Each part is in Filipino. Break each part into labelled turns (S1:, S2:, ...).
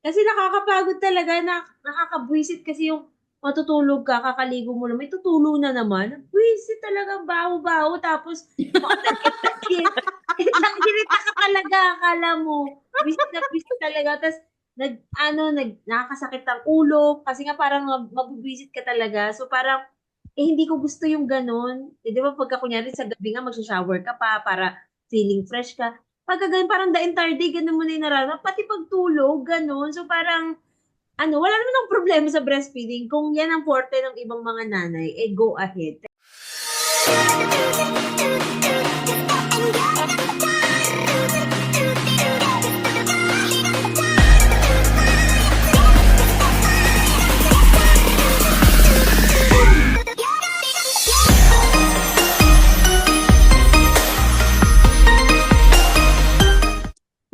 S1: Kasi nakakapagod talaga, nakakabwisit kasi yung matutulog ka, kakaligo mo lang, may tutulo na naman. Bwisit talaga, baho-baho, tapos takip-takip. Tangirita ka talaga, akala mo. Bwisit na bwisit talaga. Tapos, nakakasakit ang ulo, kasi nga parang mabubwisit ka talaga. So, parang, hindi ko gusto yung ganun. Di ba, pagka kunyari sa gabi nga, magsha-shower ka pa para feeling fresh ka. Pagka ganun, parang the entire day, ganun mo na yung nararamdaman. Pati pagtulog, ganun. So parang, wala naman ang problema sa breastfeeding. Kung yan ang forte ng ibang mga nanay, go ahead.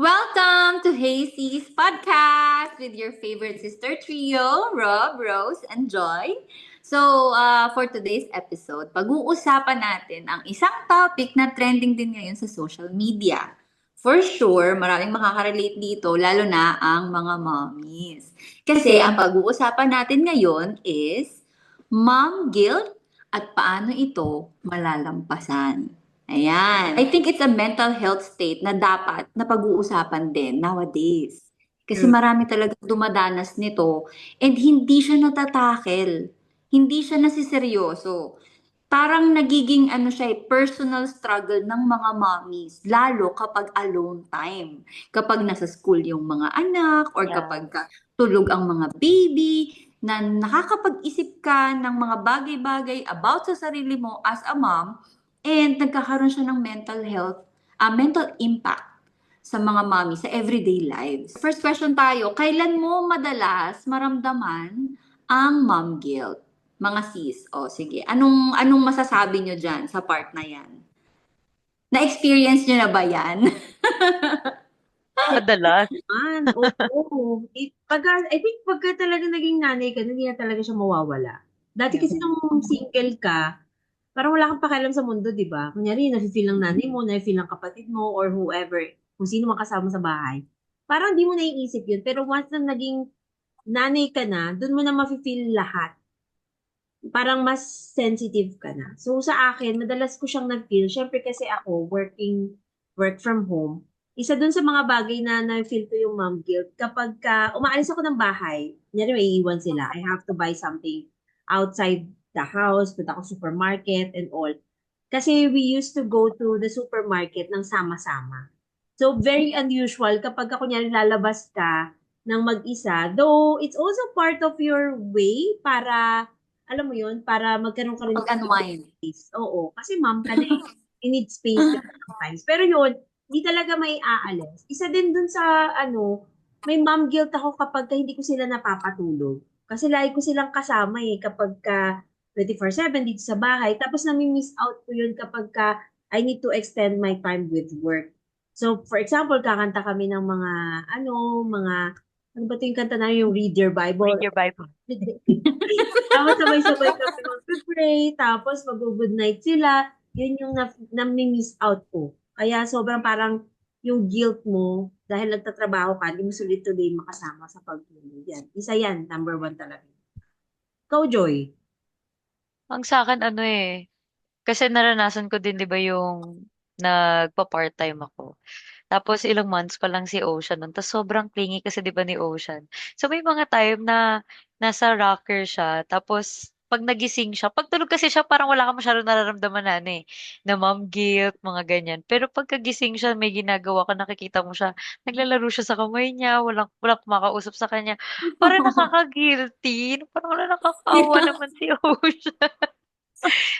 S2: Welcome to Hazy's podcast with your favorite sister trio, Rob, Rose, and Joy. So, for today's episode, pag-uusapan natin ang isang topic na trending din ngayon sa social media. For sure, maraming makaka-relate dito, lalo na ang mga mommies. Kasi ang pag-uusapan natin ngayon is mom guilt at paano ito malalampasan. Ayan. I think it's a mental health state na dapat na pag-uusapan din nowadays. Kasi
S1: True.
S2: marami talaga dumadanas nito and hindi siya natatakel. Hindi siya nasiseryoso. Parang nagiging siya, personal struggle ng mga mommies, lalo kapag alone time. Kapag nasa school yung mga anak or kapag tulog ang mga baby, na nakakapag-isip ka ng mga bagay-bagay about sa sarili mo as a mom, and nagkakaroon siya ng mental impact sa mga mommy sa everyday lives. First question tayo, kailan mo madalas maramdaman ang mom guilt? Mga sis, sige. Anong masasabi nyo dyan sa part na yan? Na-experience nyo na ba yan?
S3: Madalas.
S1: Oo. I think pagka talaga naging nanay ka, hindi na talaga siya mawawala. Dati kasi nung single ka, parang wala kang pakialam sa mundo, di ba? Kunyari, nafe-feel ng nanay mo, nafe-feel ng kapatid mo, or whoever, kung sino man kasama sa bahay. Parang di mo naiisip yun. Pero once na naging nanay ka na, dun mo na mafe-feel lahat. Parang mas sensitive ka na. So sa akin, madalas ko siyang nag-feel. Syempre kasi ako, work from home. Isa dun sa mga bagay na na-feel ko yung mom guilt. Kapag umaalis ako ng bahay, kunyari may iwan sila, I have to buy something outside the house, punta ako supermarket and all. Kasi we used to go to the supermarket ng sama-sama. So very unusual kapag kunyari lalabas ka ng mag-isa, though it's also part of your way para alam mo yun, para magkaroon ka rin ng
S2: Pag-unwind.
S1: space. Oo, kasi mom ka na eh. You need space ka sometimes. Pero yun, hindi talaga may aalis. Isa din dun sa, may mom guilt ako kapag hindi ko sila napapatulog. Kasi lagi ko silang kasama eh, kapag 24/7 dito sa bahay. Tapos nami-miss out ko yun kapag I need to extend my time with work. So, for example, kakanta kami ng ano ba ito yung kanta na yung Read Your Bible?
S3: Read your Bible.
S1: Tapos sabay-sabay kami mag-pray, tapos mag-good night sila. Yun yung nami-miss out ko. Kaya sobrang parang yung guilt mo, dahil nagtatrabaho ka, hindi mo sulit-tuloy makasama sa pagtulog. Yan. Isa yan, number one talaga. Ikaw, Joy.
S3: Ang sa akin, kasi naranasan ko din, di ba, yung nagpa-part-time ako. Tapos ilang months pa lang si Ocean nun. Tapos sobrang clingy kasi 'di ba ni Ocean. So may mga time na nasa rocker siya. Tapos pag nagising siya, pag tulog kasi siya parang wala ka masyadong nararamdaman na mom guilt, mga ganyan. Pero pagkagising siya, may ginagawa ka, nakikita mo siya, naglalaro siya sa kamay niya, walang kumakausap sa kanya. Parang nakaka-guilty. Parang wala nakakaawa naman si Ocean.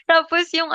S3: Tapos yung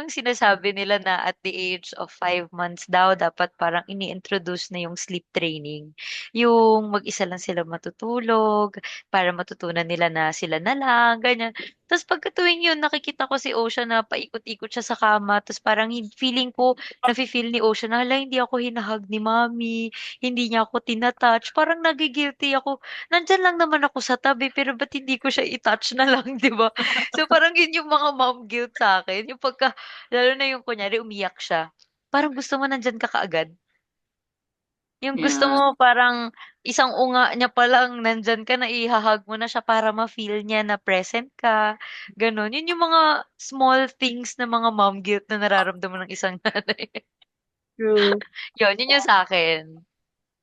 S3: sinasabi nila na at the age of 5 months daw, dapat parang ini-introduce na yung sleep training. Yung mag-isa lang sila matutulog, para matutunan nila na sila na lang, ganyan. Tapos pagkatuwing yun, nakikita ko si Ocean na paikot-ikot siya sa kama, tapos parang feeling ko, nafe-feel ni Ocean na, hala, hindi ako hinahag ni mommy, hindi niya ako tinatouch, parang nagigilty ako. Nandyan lang naman ako sa tabi, pero ba't hindi ko siya i-touch na lang, di ba? So parang yun yung mga mom guilt sa akin. Yung lalo na yung kunyari umiyak siya. Parang gusto mo nandyan ka kaagad. Yung gusto
S2: Yeah.
S3: mo parang isang unga niya pa lang, nandyan ka na, ihahag mo na siya para ma-feel niya na present ka. Ganon. Yun yung mga small things na mga mom guilt na nararamdaman ng isang nanay.
S1: True.
S3: Yun yung sa akin.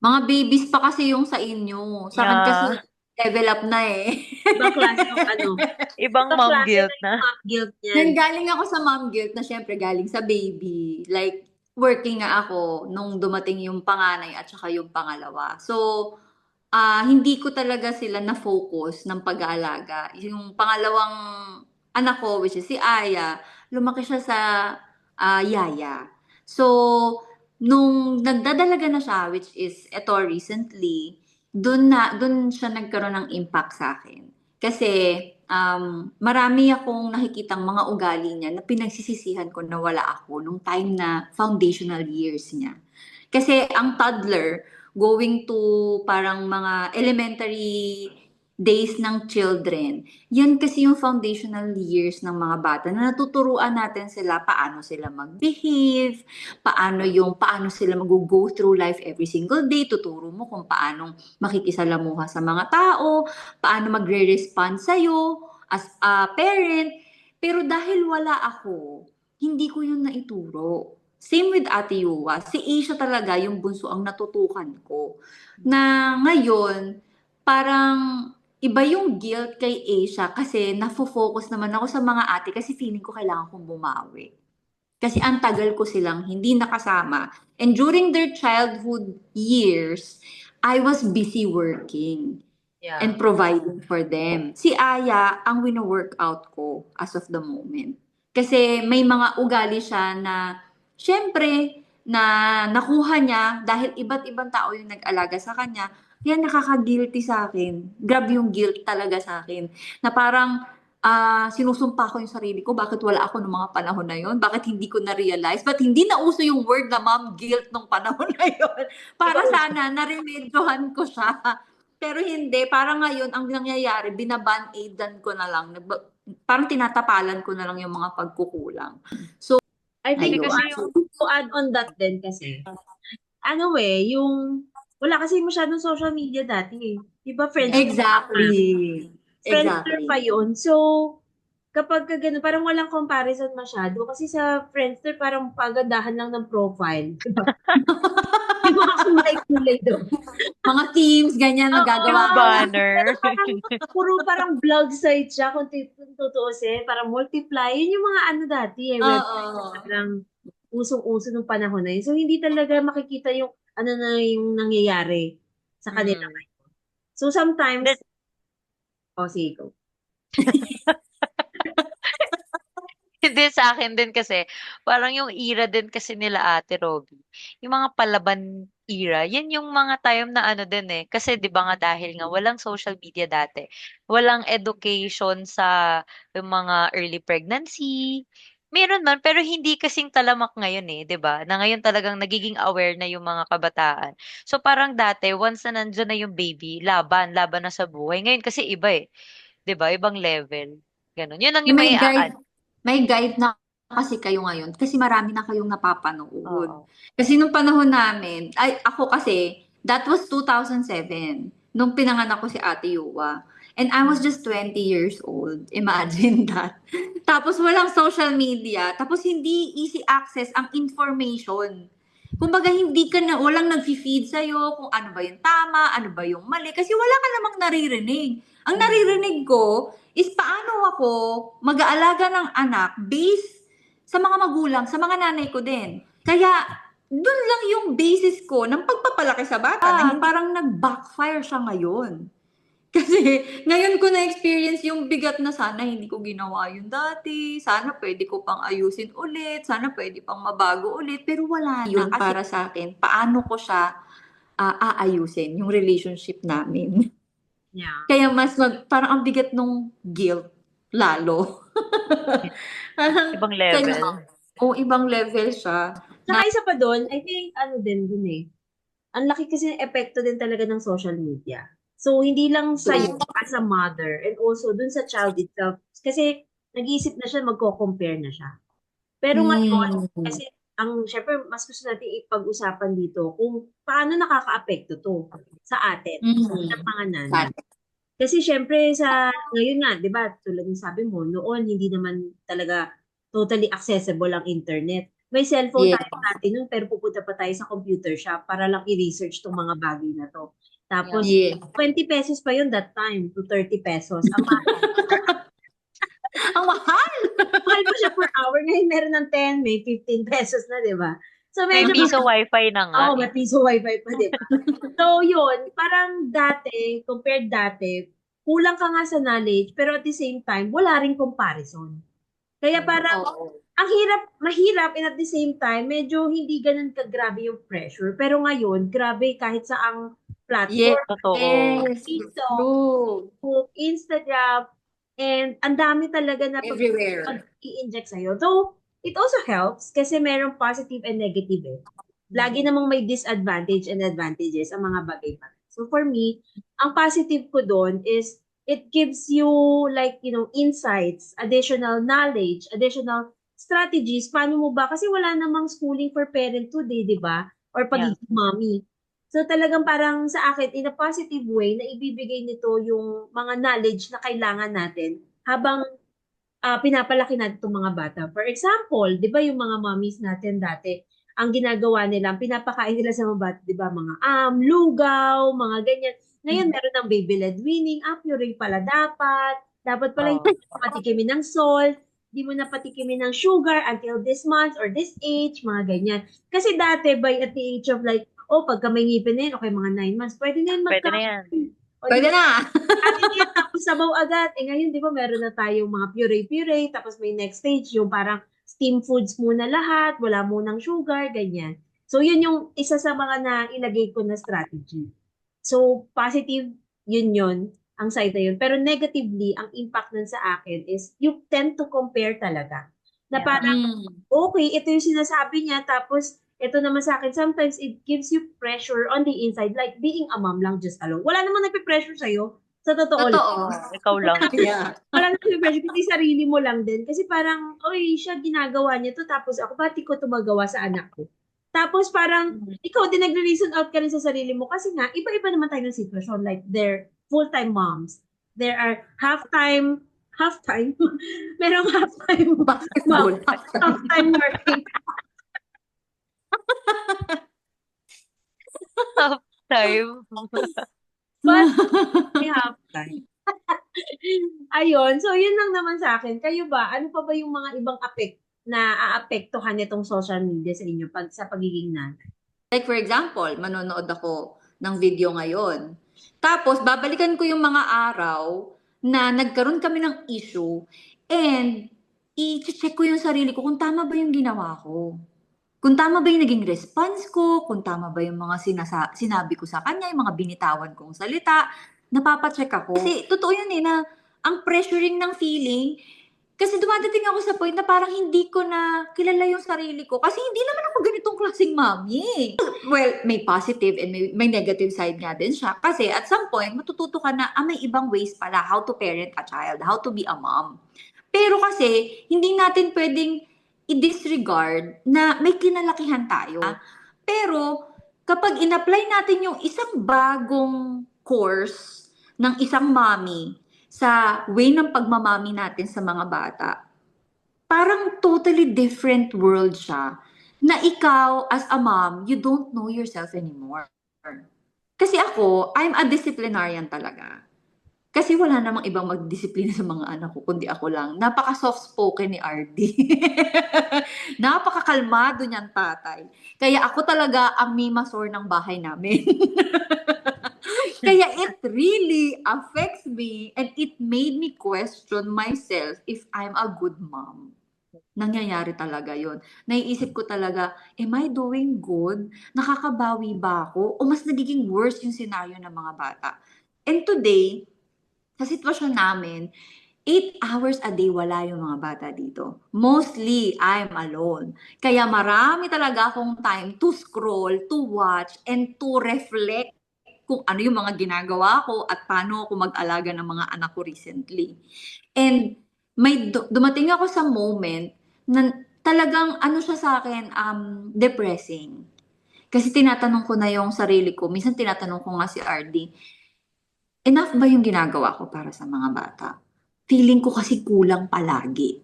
S2: Mga babies pa kasi yung sa inyo. Sa akin kasi
S3: Yeah.
S2: level up na eh.
S1: Ibang klase ng ano.
S3: Ibang
S1: Ibang
S3: mom
S1: klase
S3: guilt
S1: na yung
S3: na.
S1: mom guilt niyan.
S2: Galing ako sa mom guilt na syempre galing sa baby. Like, working nga ako nung dumating yung panganay at saka yung pangalawa. So, hindi ko talaga sila na-focus ng pag-aalaga. Yung pangalawang anak ko, which is si Aya, lumaki siya sa yaya. So, nung nagdadalaga na siya, which is eto recently, dun siya nagkaroon ng impact sa akin. Kasi, marami akong nakikitang mga ugali niya na pinagsisisihan ko na wala ako nung time na foundational years niya. Kasi ang toddler, going to parang mga elementary days ng children, yan kasi yung foundational years ng mga bata na natuturuan natin sila paano sila mag-behave, paano sila mag-go through life every single day, tuturo mo kung paano makikisalamuha sa mga tao, paano magre-respond sa'yo as a parent. Pero dahil wala ako, hindi ko yun naituro. Same with Ate Yuwa. Si Asia talaga yung bunso ang natutukan ko. Na ngayon, parang iba yung guilt kay Asia kasi nafo-focus naman ako sa mga ate kasi feeling ko kailangan kong bumawi. Kasi ang tagal ko silang hindi nakasama. And during their childhood years, I was busy working
S1: Yeah.
S2: and providing for them. Si Aya ang wino-workout ko as of the moment. Kasi may mga ugali siya na, syempre, na nakuha niya dahil iba't ibang tao yung nag-alaga sa kanya. Yan nakaka-guilty sa akin. Grabe yung guilt talaga sa akin. Na parang sinusumpa ko yung sarili ko, bakit wala ako nung mga panahon na yon? Bakit hindi ko na-realize? Ba't hindi na uso yung word na mom guilt nung panahon na yon? Para sana na-remedyohan ko siya. Pero hindi, parang ngayon ang nangyayari, binaban-aidan ko na lang. Parang tinatapalan ko na lang yung mga pagkukulang.
S1: I
S3: Hindi
S1: think
S2: Ayun.
S3: kasi yung,
S1: to add on that din kasi, ano yung, wala kasi masyadong social media dati eh. Diba Friendster pa nga?
S2: Exactly.
S1: Friendster pa
S2: Exactly.
S1: yun. So, kapag ka ganun, parang walang comparison masyado. Kasi sa Friendster, parang pagandahan lang ng profile. Diba? Yung mga kulay-kulay doon.
S2: Mga teams, ganyan,
S1: Oo.
S3: yung
S2: nagagawa ka lang.
S3: banner.
S1: Parang vlog site siya kung tutuusin. Parang multiply. Yun yung mga ano dati eh. Website na
S2: Oo.
S1: parang usong-uso nung panahon na yun. So, hindi talaga makikita yung ano na yung nangyayari sa kanila.
S3: Mm.
S1: So, sometimes,
S3: That-
S1: sige, go.
S3: Hindi sa akin din kasi, parang yung era din kasi nila Ate Robby, yung mga palaban era, yan yung mga time na ano din eh. Kasi di ba nga dahil nga walang social media dati, walang education sa yung mga early pregnancy, meron man, pero hindi kasing talamak ngayon eh, di ba? Na ngayon talagang nagiging aware na yung mga kabataan. So parang dati, once na nandyan na yung baby, laban na sa buhay. Ngayon kasi iba eh, di ba? Ibang level. Ganun. Yun lang
S2: Na
S3: yung may
S2: may guide na kasi kayo ngayon kasi marami na kayong napapanood.
S3: Oo.
S2: Kasi nung panahon namin, ako kasi, that was 2007, nung pinanganak ko si Ate Yuwa. And I was just 20 years old. Imagine that. Tapos walang social media. Tapos hindi easy access ang information. Kumbaga walang nag-feed sa'yo kung ano ba yung tama, ano ba yung mali. Kasi wala ka namang naririnig. Ang naririnig ko is paano ako mag-aalaga ng anak based sa mga magulang, sa mga nanay ko din. Kaya, dun lang yung basis ko ng pagpapalaki sa bata na parang nag-backfire siya ngayon. Kasi ngayon ko na-experience yung bigat na sana hindi ko ginawa yun dati. Sana pwede ko pang ayusin ulit. Sana pwede pang mabago ulit. Pero wala na. Yun para sa akin. Paano ko siya aayusin, yung relationship namin.
S1: Yeah.
S2: Kaya parang ang bigat nung guilt, lalo. Parang,
S3: Ibang level.
S2: ibang level siya.
S1: Saka isa pa doon, I think, dun eh. Ang laki kasi ng epekto din talaga ng social media. So, hindi lang sa'yo as a mother and also dun sa child itself. Kasi nag-iisip na siya, magko-compare na siya. Pero ngayon, kasi syempre, mas gusto natin ipag-usapan dito kung paano nakaka-apekto to sa atin, ng mga nanay. Kasi syempre ngayon nga, di ba, tulad ng sabi mo, noon hindi naman talaga totally accessible ang internet. May cellphone
S2: Yes.
S1: tayo dati nun, pero pupunta pa tayo sa computer shop para lang i-research tong mga bagay na to. Tapos,
S2: Yes.
S1: 20 pesos pa yun that time to 30 pesos. Ang
S2: Ang mahal!
S1: mahal pa siya per hour. Ngayon meron ng 10, may 15 pesos na, di ba? So,
S3: May
S1: medyo
S3: piso wifi na nga.
S1: Oo, may piso wifi pa, di ba? So, yun, parang compared dati, kulang ka nga sa knowledge, pero at the same time, wala ring comparison. Kaya parang,
S2: Oo.
S1: mahirap, and at the same time, medyo hindi ganun kagrabe yung pressure. Pero ngayon, grabe kahit sa ang
S2: Yes.
S1: platform,
S3: Totoo.
S2: Yes.
S1: TikTok,
S2: True.
S1: Facebook, Instagram, and ang dami talaga na
S2: Everywhere.
S1: i-inject sa'yo. Though, it also helps kasi merong positive and negative eh. Lagi namang may disadvantage and advantages ang mga bagay pa. So for me, ang positive ko doon is it gives you like, insights, additional knowledge, additional strategies. Paano mo ba? Kasi wala namang schooling for parenthood eh, di ba? Or pagiging mommy. So talagang parang sa akin, in a positive way, na ibibigay nito yung mga knowledge na kailangan natin habang pinapalaki natin itong mga bata. For example, di ba yung mga mommies natin dati, ang ginagawa nila, ang pinapakain nila sa mga bata, di ba, mga lugaw, mga ganyan. Ngayon, meron ng baby led weaning, puree pala dapat. Dapat pala hindi mo patikimin ng salt, hindi mo na patikimin ng sugar until this month or this age, mga ganyan. Kasi dati, at the age of like, pagka may ngipin na yun, okay, mga 9 months, pwede na yun
S3: Pwede na yan.
S2: Pwede na.
S1: Tapos sabaw agad. Ngayon, di ba, meron na tayong mga puree-puree, tapos may next stage, yung parang steam foods muna lahat, wala munang sugar, ganyan. So, yun yung isa sa mga na ilagay ko na strategy. So, positive, yun, ang side na yun. Pero negatively, ang impact nun sa akin is you tend to compare talaga. Na parang, okay, ito yung sinasabi niya, tapos ito naman sa akin, sometimes it gives you pressure on the inside, like being a mom lang just alone. Wala naman nagpe-pressure sa'yo, sa totoo lang.
S2: Totoo.
S3: Ikaw lang.
S2: Yeah.
S1: Wala naman nagpe-pressure, kasi sarili mo lang din. Kasi parang, siya ginagawa niya to, tapos ako, pati ko to magawa sa anak ko. Tapos parang, ikaw din nagre-reason out ka rin sa sarili mo, kasi nga, iba-iba naman tayo ng sitwasyon. Like, they're full-time moms. There are half-time, merong half-time
S2: Basketball.
S1: half-time working.
S3: Half time.
S1: But, may half-time. Ayun, so yun lang naman sa akin. Kayo ba, ano pa ba yung mga ibang na aapektuhan nitong social media sa inyo sa pagiging nanay?
S2: Like for example, manonood ako ng video ngayon. Tapos, babalikan ko yung mga araw na nagkaroon kami ng issue and i-check ko yung sarili ko kung tama ba yung ginawa ko. Kung tama ba yung naging response ko, kung tama ba yung mga sinabi ko sa kanya, yung mga binitawan kong salita, napapacheck ako. Kasi totoo yun na ang pressuring ng feeling, kasi dumadating ako sa point na parang hindi ko na kilala yung sarili ko. Kasi hindi naman ako ganitong klaseng mommy. Well, may positive and may negative side nga din siya. Kasi at some point, matututo ka na may ibang ways pala how to parent a child, how to be a mom. Pero kasi, hindi natin pwedeng i-disregard na may kinalakihan tayo. Pero, kapag in-apply natin yung isang bagong course ng isang mommy sa way ng pagmamami natin sa mga bata, parang totally different world siya na ikaw as a mom, you don't know yourself anymore. Kasi ako, I'm a disciplinarian talaga. Kasi wala namang ibang magdisiplina sa mga anak ko, kundi ako lang. Napaka-soft-spoken ni RD. Napakakalmado niyan tatay. Kaya ako talaga ang mimasor ng bahay namin. Kaya it really affects me and it made me question myself if I'm a good mom. Nangyayari talaga yon. Naiisip ko talaga, am I doing good? Nakakabawi ba ako? O mas nagiging worse yung senaryo ng mga bata? And today, sa sitwasyon namin, 8 hours a day wala yung mga bata dito. Mostly, I'm alone. Kaya marami talaga akong time to scroll, to watch, and to reflect kung ano yung mga ginagawa ko at paano ako mag-alaga ng mga anak ko recently. And may dumating ako sa moment na talagang ano siya sa akin, depressing. Kasi tinatanong ko na yung sarili ko, minsan tinatanong ko nga si RD, enough ba yung ginagawa ko para sa mga bata? Feeling ko kasi kulang palagi.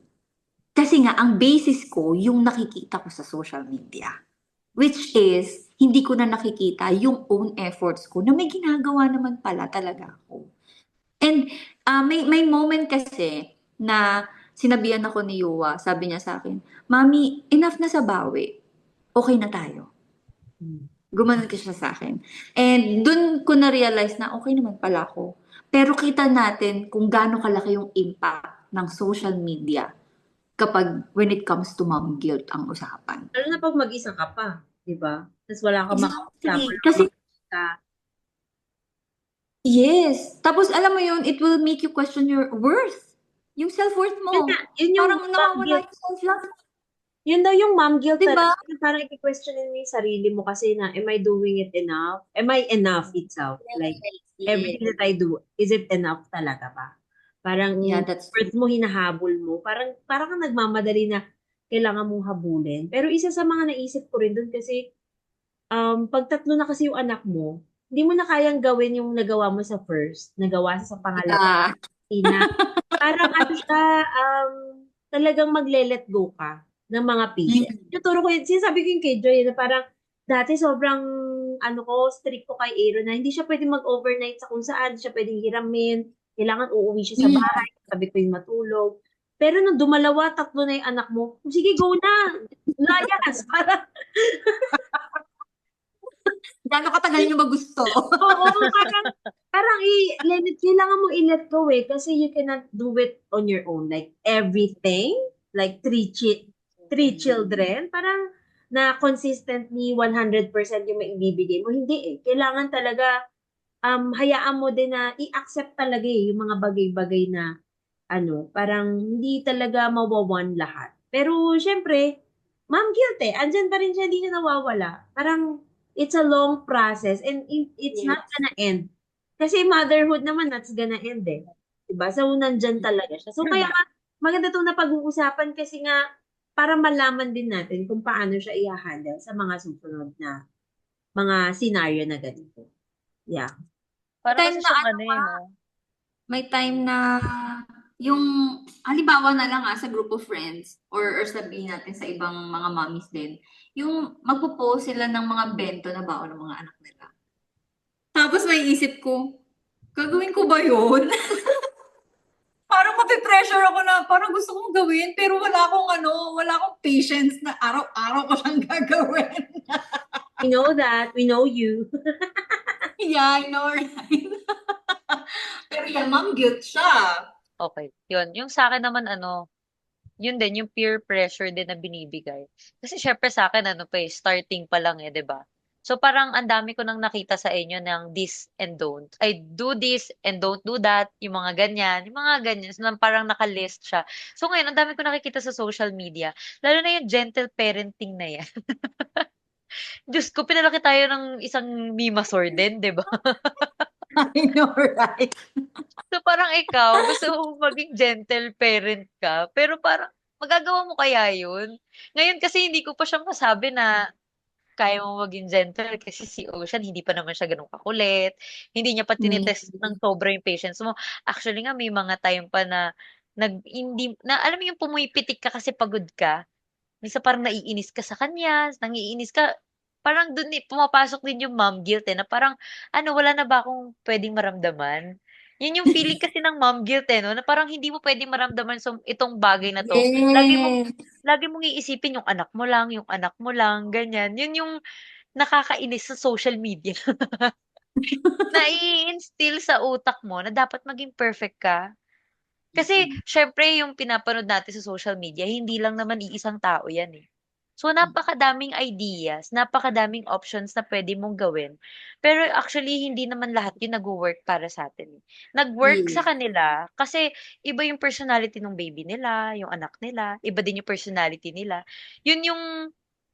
S2: Kasi nga, ang basis ko, yung nakikita ko sa social media. Which is, hindi ko na nakikita yung own efforts ko na may ginagawa naman pala talaga ako. And may moment kasi na sinabihan ako ni Yuwa, sabi niya sa akin, Mami, enough na sa bawi. Okay na tayo.
S1: Hmm.
S2: Gumanon ka siya sa akin. And dun ko na-realize na okay naman pala ako. Pero kita natin kung gaano kalaki yung impact ng social media kapag when it comes to mom guilt ang usapan.
S1: Lalo na pag mag-isa ka pa, di ba? Tapos wala kang makausap,
S2: Exactly.
S1: wala kang
S2: Kasi
S1: makita.
S2: yes. Tapos alam mo yun, it will make you question your worth. Yung self-worth
S1: Yun nga,
S2: mo.
S1: yun yung
S2: Parang
S1: mom
S2: nawawala
S1: guilt.
S2: yung self-love.
S1: Yun daw yung mom guilt
S2: Diba?
S1: talaga. Parang i-questionin mo yung sarili mo kasi na, am I doing it enough? Am I enough itself? Like,
S2: Yes.
S1: everything that I do, is it enough talaga ba? Parang
S2: Yeah, that's true.
S1: worth mo, hinahabol mo. Parang kang nagmamadali na kailangan mong habulin. Pero isa sa mga naisip ko rin dun kasi, pag tatlo na kasi yung anak mo, hindi mo na kayang gawin yung nagawa mo sa first, nagawa sa pangalawa,
S2: Yeah.
S1: ina. Parang ano siya, talagang magle-let go ka ng mga pieces.
S2: Mm.
S1: Yung turo ko yun, sinasabi ko yung kay Joy, na parang dati sobrang ano ko, strict ko kay Aaron na hindi siya pwedeng mag-overnight sa kung saan, hindi siya pwedeng hiramin, kailangan uuwi siya sa
S2: Mm.
S1: bahay, sabi ko yung matulog. Pero nung dumalawa, tatlo na yung anak mo, sige, go na! Layas! Parang,
S2: Gano'ng katagal nyo ba gusto?
S1: oo, parang kailangan mo i-let go eh, kasi you cannot do it on your own. Like, everything, like three children, parang na consistently 100% yung maibibigay mo. Hindi eh. Kailangan talaga, hayaan mo din na i-accept talaga eh, yung mga bagay-bagay na, parang hindi talaga mawawan lahat. Pero, syempre, ma'am guilt eh. Andyan pa rin siya, hindi siya nawawala. Parang, it's a long process and it's not
S2: Yes.
S1: gonna end. Kasi motherhood naman, that's gonna end eh. Diba? So, nandyan talaga siya. So, kaya nga, maganda itong napag-uusapan kasi nga, para malaman din natin kung paano siya i-handle sa mga susunod na mga scenario na ganito. Yeah.
S3: Para
S2: Time
S3: kasi
S2: na
S3: siyang
S2: ano
S3: ano
S2: pa,
S3: eh, no?
S2: may time na yung, halimbawa na lang sa group of friends, or sabihin natin sa ibang mga mommies din, yung magpo-post sila ng mga bento na baon ng mga anak nila. Tapos may isip ko, gagawin ko ba yun? Parang mape-pressure ako na parang gusto kong gawin pero wala akong patience na araw-araw ko siyang gagawin.
S1: We know that. We know you.
S2: Yeah, I know, right? Pero yan, mom guilt siya.
S3: Okay, yun. Yung sa akin naman ano, yun din, yung peer pressure din na binibigay. Kasi syempre sa akin, ano pa eh, starting pa lang eh, 'di ba? So parang ang dami ko nang nakita sa inyo ng this and don't. I do this and don't do that, yung mga ganyan. So parang nakalist siya. So ngayon, ang dami ko nakikita sa social media, lalo na yung gentle parenting na yan. Diyos ko, pinalaki tayo ng isang Mimasaur din, 'di ba?
S2: I know, right?
S3: So parang ikaw, gusto mong maging gentle parent ka, pero parang magagawa mo kaya yun? Ngayon kasi hindi ko pa siya masabi na kaya mo maging gentle kasi si Ocean hindi pa naman siya ganun kakulit. Hindi niya pa
S2: Mm.
S3: tinitest ng sobra yung patience mo. Actually nga may mga time pa na hindi na alam mo yung pumipitik ka kasi pagod ka. Minsan parang naiinis ka sa kanya, nangiinis ka. Parang dun pumapasok din yung mom guilt eh, na parang ano, wala na ba akong pwedeng maramdaman? Yun yung feeling kasi ng mom guilt eh, no? Na parang hindi mo pwedeng maramdaman itong bagay na to.
S2: Yes.
S3: Lagi mong iisipin yung anak mo lang, ganyan. Yun yung nakakainis sa social media. Na i-instill sa utak mo na dapat maging perfect ka. Kasi syempre yung pinapanood natin sa social media, hindi lang naman iisang tao yan eh. So napakadaming ideas, napakadaming options na pwede mong gawin. Pero actually hindi naman lahat yun nagwo-work para sa atin eh. Nag-work sa
S2: Yes.
S3: kanila kasi iba yung personality ng baby nila, yung anak nila, iba din yung personality nila. Yun yung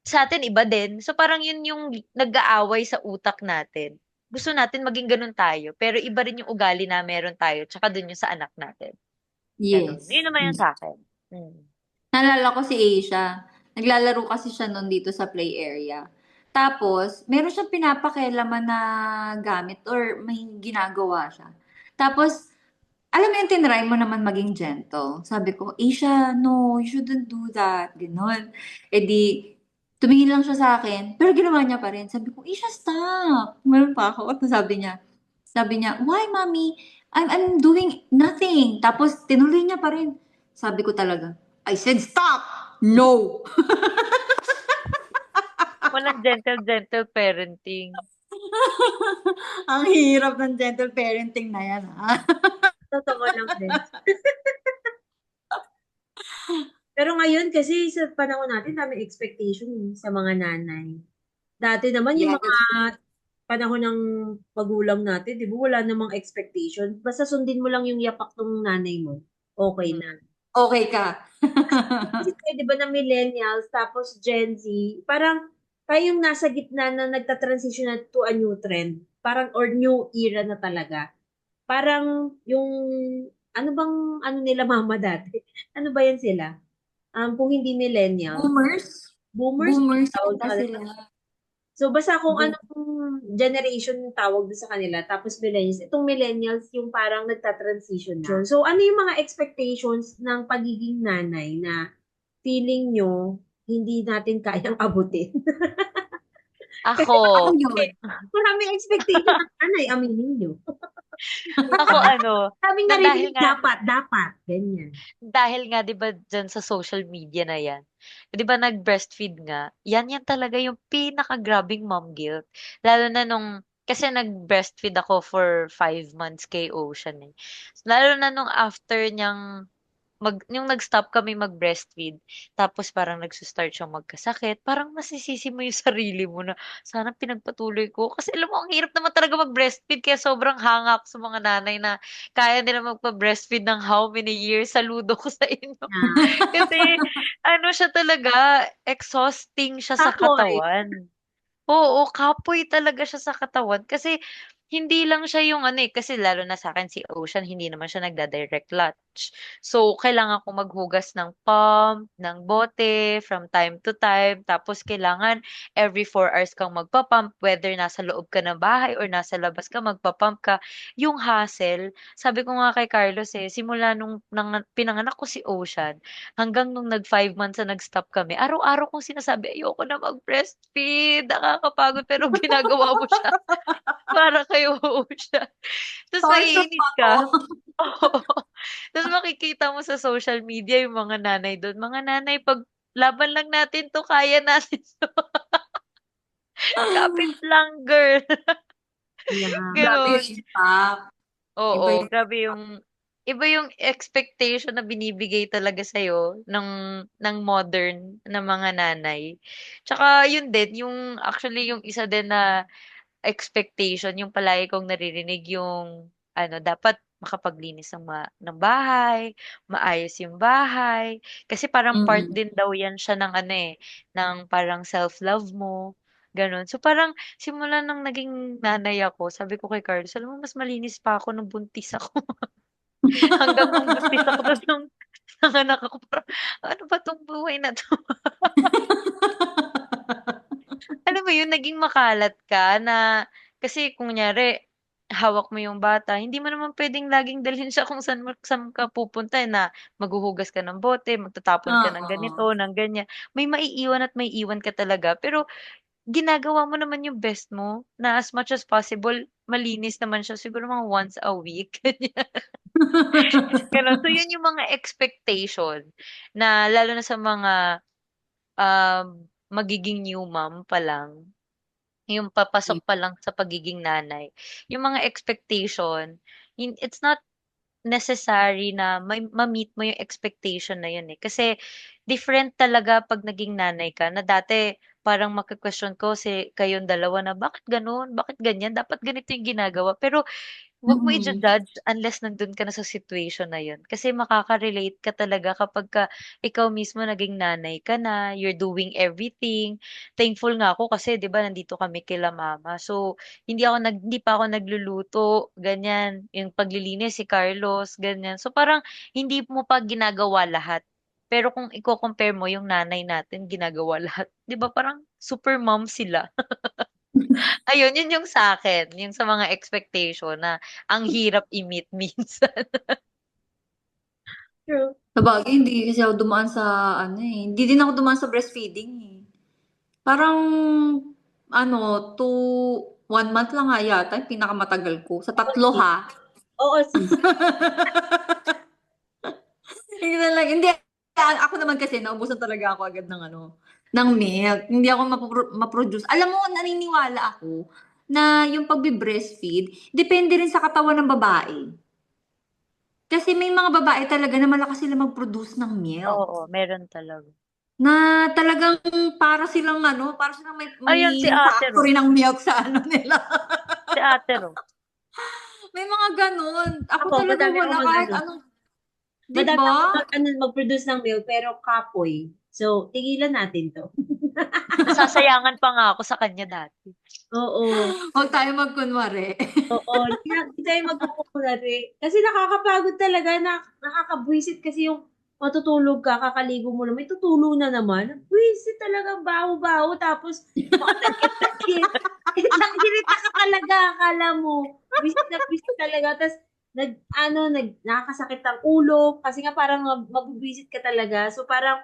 S3: sa atin iba din. So parang yun yung nag-aaway sa utak natin. Gusto natin maging ganun tayo, pero iba rin yung ugali na meron tayo, tsaka dun yung sa anak natin. Gano'n.
S2: Yes.
S3: Yun naman yung sa'kin. Mm.
S2: Naalala ko si Asia. Naglalaro kasi siya nun dito sa play area. Tapos, meron siyang pinapakialaman na gamit or may ginagawa siya. Tapos, alam mo yung tinry mo naman maging gentle. Sabi ko, Asia, no, you shouldn't do that. Ganon. E di, tumingin lang siya sa akin, pero ginawa niya pa rin. Sabi ko, Asia, stop. Meron pa ako. At sabi niya, why, mommy? I'm doing nothing. Tapos, tinuloy niya pa rin. Sabi ko talaga, I said, stop! No!
S3: Walang gentle parenting.
S2: Ang hirap ng gentle parenting na yan, ha?
S1: Totoo lang din. Pero ngayon kasi sa panahon natin, dami expectation sa mga nanay. Dati naman yung mga
S2: Yes.
S1: panahon ng magulang natin, di ba, wala namang expectation. Basta sundin mo lang yung yapak ng nanay mo. Okay na.
S3: Mm.
S2: Okay ka.
S1: Kasi tayo, di ba, na millennials, tapos Gen Z, parang tayong nasa gitna na nagta-transition na to a new trend. Parang, or new era na talaga. Parang yung, ano bang, ano nila mama dati? Ano ba yan sila? Kung hindi millennials,
S2: Boomers?
S1: boomers,
S2: Boomers
S1: tawag sa
S2: yata
S1: kanila.
S2: sila.
S1: So, basta kung
S2: Boom.
S1: anong generation yung tawag doon sa kanila, tapos millennials, itong millennials yung parang nagta-transition na. So, ano yung mga expectations ng pagiging nanay na feeling nyo hindi natin kayang abutin? Kasi
S3: Ako,
S2: Ako yun.
S1: maraming expectation ng nanay, aminin nyo.
S3: ako ano,
S1: Sabing
S3: na dahil
S1: naririnig,
S3: nga
S1: dapat, ganyan.
S3: dahil nga 'di ba diyan sa social media na 'yan, 'di ba nag-breastfeed nga, 'yan talaga yung pinakagrabing mom guilt. Lalo na nung kasi nag-breastfeed ako for 5 months kay Ocean, eh. Lalo na nung after niyang yung nag-stop kami mag-breastfeed, tapos parang nagsa-start siyang magkasakit, parang masisisi mo yung sarili mo na, "Sana pinagpatuloy ko." Kasi alam mo ang hirap naman talaga mag-breastfeed kaya sobrang hanga ako sa mga nanay na kaya nila magpa-breastfeed ng how many years. Saludo ko sa inyo.
S1: Na,
S3: Kasi ano siya talaga, exhausting siya sa
S1: kapoy,
S3: katawan. Oo, kapoy talaga siya sa katawan kasi hindi lang siya yung ano, eh, kasi lalo na sa'kin si Ocean hindi naman siya nagda-direct latch. So, kailangan ko maghugas ng pump, ng bote from time to time. Tapos kailangan every 4 hours kang magpa-pump whether nasa loob ka ng bahay or nasa labas ka magpa-pump ka. Yung hassle, sabi ko nga kay Carlos, eh, simula nung pinanganak ko si Ocean hanggang nung nag 5 months na nag-stop kami, araw-araw kong sinasabi, "Ayoko na mag-breastfeed, nakakapagod." Pero ginagawa mo siya para kay Ocean. Ta's
S2: Torture
S3: maiinis
S2: pa to.
S3: ka. Oo. Ta's makikita mo sa social media yung mga nanay dun, "Mga nanay 'pag laban lang natin 'to, kaya natin 'to. Kapit lang girl."
S1: yeah.
S2: Grabe yung
S3: Gano'n.
S2: impact. Iba
S3: Oo,
S2: yung
S3: grabe yung iba yung expectation na binibigay talaga sa'yo ng modern na mga nanay. Tsaka yun din, yung actually yung isa din na expectation yung palagi kong naririnig yung ano, dapat makapaglinis ng bahay, maayos yung bahay. Kasi parang part
S2: mm.
S3: din daw yan siya ng ano, eh, ng parang self-love mo, gano'n. So, parang simula nang naging nanay ako, sabi ko kay Carlos, "Alam mo mas malinis pa ako nung buntis ako." Hanggang nung buntis ako ta's nung nanganak ako parang, "Ano ba 'tong buhay na 'to?" Alam mo yun, naging makalat ka na kasi kunyari hawak mo yung bata, hindi mo naman puwedeng laging dalhin siya kung saan ka pupunta, eh, na maghuhugas ka ng bote, magtatapon ka ng ganito,
S2: Oo.
S3: ng ganyan. May maiiwan at maiiwan ka talaga, pero ginagawa mo naman yung best mo na as much as possible malinis naman siya, siguro mga once a week, ganyan, gano'n. So yun yung mga expectation na lalo na sa mga, magiging new mom pa lang. Yung papasok pa lang sa pagiging nanay, yung mga expectation, it's not necessary na ma-meet mo yung expectation na yun, eh. Kasi different talaga 'pag naging nanay ka na dati parang maki-question ko kayong dalawa na, "Bakit gano'n? Bakit ganyan? Dapat ganito yung ginagawa." Pero 'wag mo
S2: Mm.
S3: ija-judge unless nandun ka na sa situation na yun. Kasi makaka-relate ka talaga kapagka ikaw mismo naging nanay ka na, you're doing everything. Thankful nga ako kasi 'di ba nandito kami kila mama. So, hindi pa ako nagluluto, ganyan. Yung paglilinis si Carlos, ganyan. So, parang hindi mo pa ginagawa lahat. Pero kung i-compare mo yung nanay natin, ginagawa lahat. Di ba parang super mom sila? Ayun, yun yung sa akin. Yung sa mga expectation na ang hirap i-meet minsan.
S1: True.
S2: Sabagay, hindi kasi ako dumaan sa ano eh. Hindi din ako dumaan sa breastfeeding eh. Parang, ano, 1 month lang nga yata, yung pinakamatagal ko. Sa
S1: Oo,
S2: 3
S1: sis.
S2: ha.
S1: Oo, sis.
S2: Hindi na lang, hindi. Ako naman kasi, naubusan talaga ako agad ng ano, ng milk. Hindi ako ma-produce. Alam mo, naniniwala ako na yung pagbe-breastfeed, depende rin sa katawan ng babae. Kasi may mga babae talaga na malakas sila mag-produce ng milk.
S3: Oo, meron talaga.
S2: Na talagang para silang may
S3: Ayun, si ate Ro.
S2: factory ng milk sa ano nila.
S3: Si ate Ro.
S2: May mga gano'n. Ako
S1: Ako,
S2: talaga
S1: madami
S2: wala
S1: akong
S2: kahit
S1: mag-ano.
S2: anong, 'di
S1: Madami
S2: ba?
S1: akong mag-produce ng milk, pero kapoy. So, tigilan natin to.
S3: Nasasayangan pa nga ako sa kanya dati.
S1: Oo.
S2: Huwag tayo magkunwari.
S1: Oo, hindi tayo magkukunwari. Kasi nakakapagod talaga, nakakabwisit kasi yung matutulog ka, kakaligo mo na, may tutulo na naman. Bwisit talaga, baho-baho, tapos makadagit-dagit. Ang hirita ka talaga, akala mo. Bwisit na bwisit talaga. Tapos, nakakasakit ang ulo, kasi nga parang mabubwisit ka talaga. So, parang,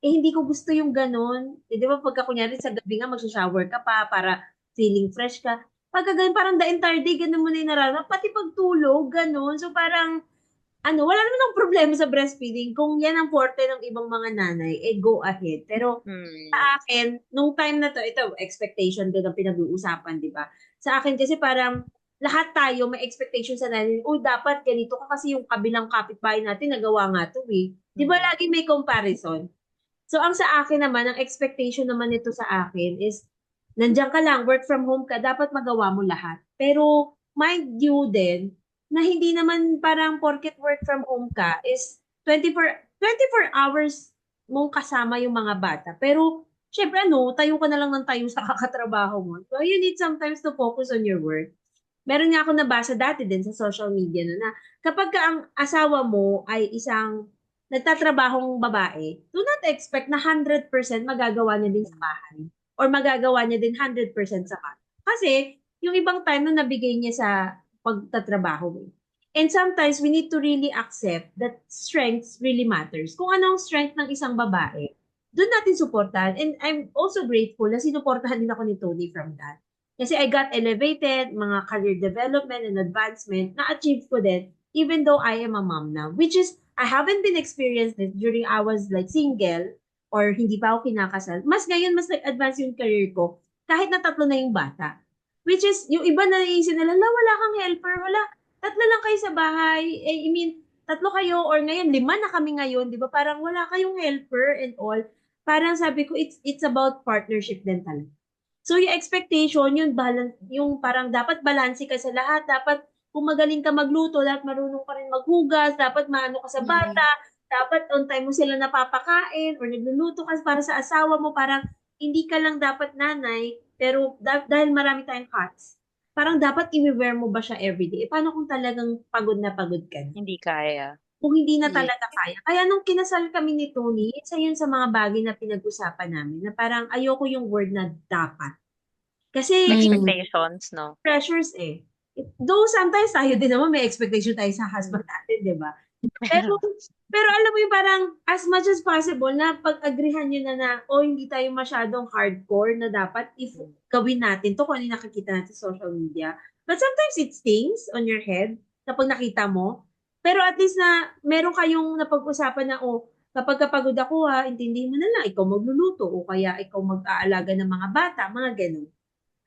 S1: hindi ko gusto yung ganun. Eh, di ba, pagka kunyari sa gabi nga, magsha-shower ka pa para feeling fresh ka. Pagka ganun, parang the entire day, ganun mo na yung nararamdaman. Pati pagtulog, ganun. So parang, wala naman ang problema sa breastfeeding. Kung yan ang forte ng ibang mga nanay, eh go ahead. Pero
S3: Hmm.
S1: sa akin, nung time na to, ito, expectation din ang pinag-uusapan, di ba? Sa akin kasi parang, lahat tayo may expectation sa nanay, uy, dapat ganito ka kasi yung kabilang kapitbahay natin nagawa nga to eh. Di ba
S3: Hmm.
S1: lagi may comparison? So, ang sa akin naman, ang expectation naman nito sa akin is, nandiyan ka lang, work from home ka, dapat magawa mo lahat. Pero, mind you din, na hindi naman parang porket work from home ka is 24 hours mong kasama yung mga bata. Pero, syempre tayo ka na lang ng tayo sa kakatrabaho mo. So, you need sometimes to focus on your work. Meron nga ako nabasa dati din sa social media na kapag ka ang asawa mo ay isang nagtatrabahong babae, do not expect na 100% magagawa niya din sa bahay or magagawa niya din 100% sa bahay. Kasi yung ibang time na nabigay niya sa pagtatrabaho mo. And sometimes we need to really accept that strengths really matters. Kung anong strength ng isang babae, doon natin suportahan. And I'm also grateful na sinuportahan din ako ni Tony from that. Kasi I got elevated, mga career development and advancement, na-achieve ko din, even though I am a mom now. Which is, I haven't been experienced it during I was like single or hindi pa ako kinakasal. Mas ngayon, mas nag-advance yung career ko kahit na 3 na yung bata. Which is, yung iba na naisip nila, wala kang helper, wala. 3 lang kayo sa bahay. I mean, 3 kayo or ngayon 5 na kami ngayon, di ba? Parang wala kayong helper and all. Parang sabi ko, it's about partnership din talaga. So, yung expectation, yung balance, yung parang dapat balanse ka sa lahat. Dapat, kung magaling ka magluto, dapat marunong ka rin maghugas, dapat maano ka sa
S2: Mm.
S1: bata, dapat on time mo sila napapakain, or nagluluto ka para sa asawa mo, parang hindi ka lang dapat nanay, pero dahil marami tayong cuts, parang dapat i-wear mo ba siya everyday? E, paano kung talagang pagod na pagod ka na?
S3: Hindi kaya.
S1: Kung hindi na
S2: Yeah.
S1: talaga kaya. Kaya nung kinasal kami ni Tony, isa yun sa mga bagay na pinag-usapan namin, na parang ayoko yung word na dapat. Kasi
S2: Mm.
S3: Expectations, no?
S1: pressures eh. Though sometimes tayo din naman may expectation tayo sa husband natin, di ba? Pero,
S3: Meron.
S1: pero alam mo yung parang as much as possible na pag-agrihan nyo na hindi tayo masyadong hardcore na dapat if gawin natin to kung ano yung nakikita natin sa social media. But sometimes it stings on your head kapag nakita mo. Pero at least na meron kayong napag-usapan na, kapag kapagod ako intindihin mo na lang, ikaw magluluto o kaya ikaw mag-aalaga ng mga bata, mga ganun.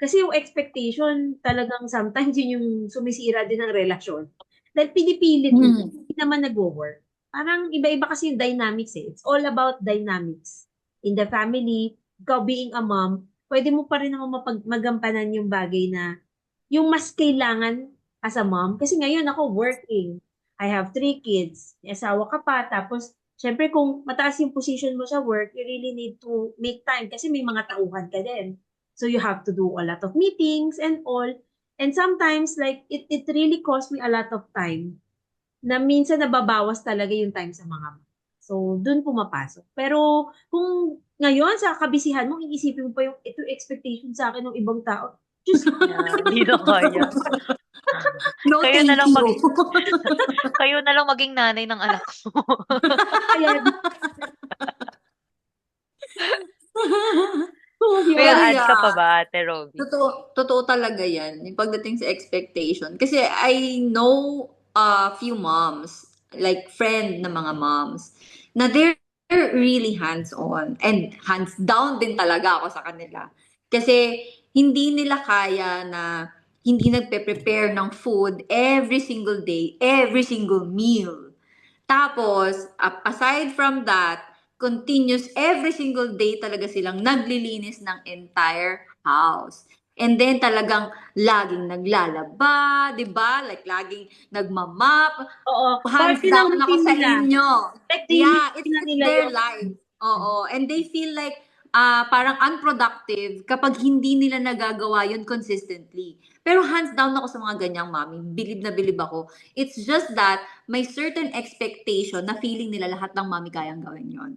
S1: Kasi yung expectation, talagang sometimes yun yung sumisira din ng relasyon. Dahil pinipilit mo,
S2: Mm.
S1: hindi naman nag-work. Parang iba-iba kasi yung dynamics eh. It's all about dynamics. In the family, ikaw being a mom, pwede mo pa rin ako magampanan yung bagay na yung mas kailangan as a mom. Kasi ngayon ako working. I have 3 kids. May asawa ka pa. Tapos, syempre kung mataas yung position mo sa work, you really need to make time kasi may mga tauhan ka din. So you have to do a lot of meetings and all. And sometimes, like, it really cost me a lot of time na minsan nababawas talaga yung time sa mga So, dun pumapasok. Pero, kung ngayon, sa kabisihan mo, iisipin mo pa ito expectation sa akin ng ibang tao. Diyos ko,
S3: Yeah, hindi na kaya.
S2: No,
S3: Kayo na
S2: thank
S3: lang
S2: you.
S3: kayo na lang maging nanay ng anak ko.
S1: kaya, oh, di
S3: May
S1: ba?
S2: Pero
S3: add ka pa
S2: yeah,
S3: ba, Ate Roby?
S2: totoo talaga yan. Yung pagdating sa expectation. Kasi I know a few moms, like friend na mga moms, na they're really hands-on and hands down din talaga ako sa kanila. Kasi hindi nila kaya na hindi nagpe-prepare ng food every single day, every single meal. Tapos, aside from that, continuous every single day talaga silang naglilinis ng entire house. And then talagang laging naglalaba, 'di ba? Like laging nagmamap.
S1: Oo,
S2: Hands
S1: parte ng
S2: down ako
S1: routine
S2: sa
S1: nila.
S2: inyo.
S1: Like, daily
S2: Yeah,
S1: routine na
S2: it's
S1: nila
S2: their
S1: yung,
S2: life. Oo, and they feel like parang unproductive kapag hindi nila nagagawa yun consistently. Pero hands down ako sa mga ganyang mami. Bilib na bilib ako. It's just that may certain expectation na feeling nila lahat ng mami kayang gawin yon.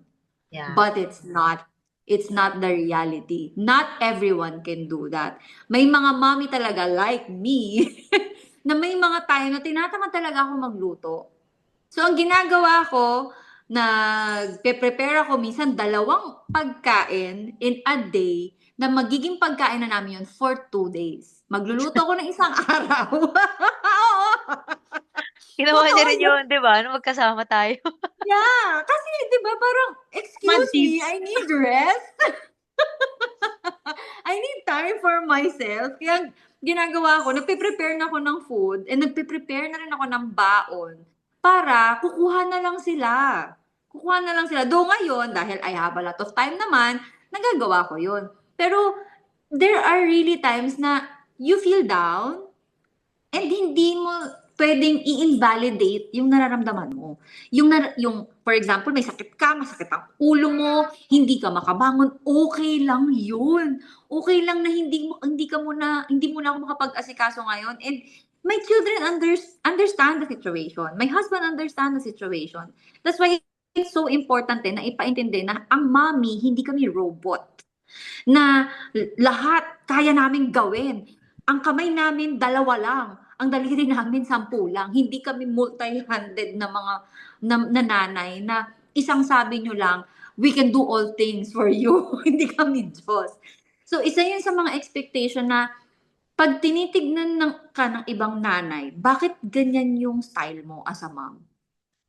S1: yeah.
S2: But it's not. It's not the reality. Not everyone can do that. May mga mami talaga like me na may mga time na tinatamad talaga ako magluto. So, ang ginagawa ko, nagpe-prepare ako minsan 2 pagkain in a day na magiging pagkain na namin yun for 2 days. Magluluto ako ng isang araw. Oo.
S3: Ginawa
S2: Totoo
S3: niya rin
S2: yun.
S3: yun, di ba? Nung magkasama tayo.
S2: Yeah. Kasi, di ba, parang, excuse me,
S1: Tips.
S2: I need rest. I need time for myself. Kaya ginagawa ko, nagpe-prepare na ako ng food and nagpe-prepare na rin ako ng baon para kukuha na lang sila. Kukuha na lang sila. Though ngayon, dahil I have a lot of time naman, nagagawa ko yun. Pero there are really times na you feel down and hindi mo pwedeng i-invalidate yung nararamdaman mo. Yung for example, may sakit ka, masakit ang ulo mo, hindi ka makabangon, okay lang yun. Okay lang na hindi mo na ako makapag-asikaso ngayon. And my children understand the situation. My husband understand the situation. That's why it's so important na ipaintindi na ang mommy, hindi kami robot. Na lahat kaya naming gawin. Ang kamay namin, 2 lang. Ang daliri namin, 10 lang. Hindi kami multi-handed na mga nanay na isang sabi nyo lang, we can do all things for you. Hindi kami Diyos. So, isa yun sa mga expectation na pag tinitignan ka ng ibang nanay, bakit ganyan yung style mo as a mom?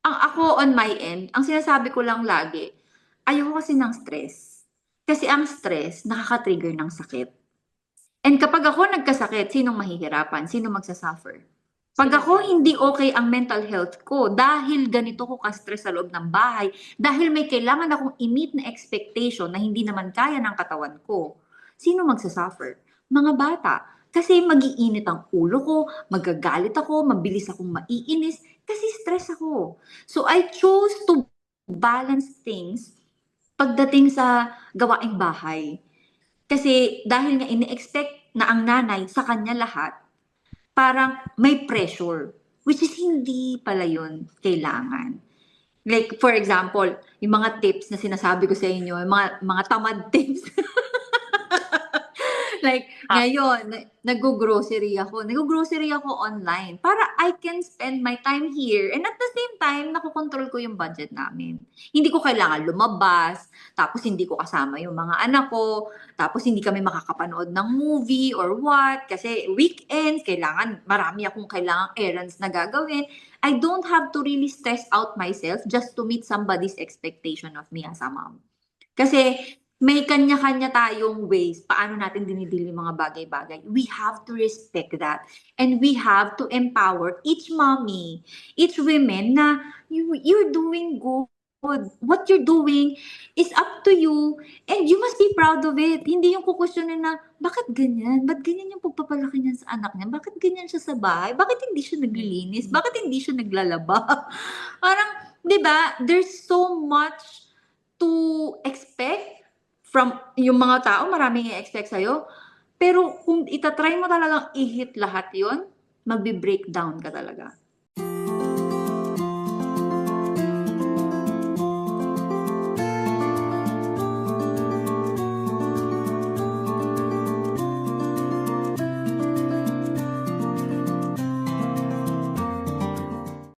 S2: Ang ako on my end, ang sinasabi ko lang lagi, ayoko kasi ng stress. Kasi ang stress, nakaka-trigger ng sakit. And kapag ako nagkasakit, sinong mahihirapan? Sino magsasuffer? Pag ako hindi okay ang mental health ko dahil ganito ko ka-stress sa loob ng bahay, dahil may kailangan akong i-meet na expectation na hindi naman kaya ng katawan ko, sino magsasuffer? Mga bata. Kasi magiinit ang ulo ko, magagalit ako, mabilis akong maiinis, kasi stress ako. So I chose to balance things pagdating sa gawaing bahay. Kasi dahil nga ini-expect na ang nanay sa kanya lahat, parang may pressure. Which is hindi pala yun kailangan. Like, for example, yung mga tips na sinasabi ko sa inyo, yung mga tamad tips. Like,
S3: Ah,
S2: ngayon, nag-grocery ako. Nag-grocery ako online para I can spend my time here and at the same time, nakokontrol ko yung budget namin. Hindi ko kailangan lumabas, tapos hindi ko kasama yung mga anak ko, tapos hindi kami makakapanood ng movie or what, kasi weekends, marami akong kailangang errands na gagawin. I don't have to really stress out myself just to meet somebody's expectation of me as a mom. Kasi may kanya-kanya tayong ways paano natin dinidil yung mga bagay-bagay. We have to respect that. And we have to empower each mommy, each women na you're doing good. What you're doing is up to you and you must be proud of it. Hindi yung kukusyonin na, bakit ganyan? Ba't ganyan yung pagpapalaki niyan sa anak niya? Bakit ganyan siya sa bahay? Bakit hindi siya naglilinis? Bakit hindi siya naglalaba? Parang, di ba, there's so much to expect from yung mga tao, maraming i-expect sa'yo. Pero kung itatry mo talagang i-hit lahat yon, magbe-breakdown ka talaga.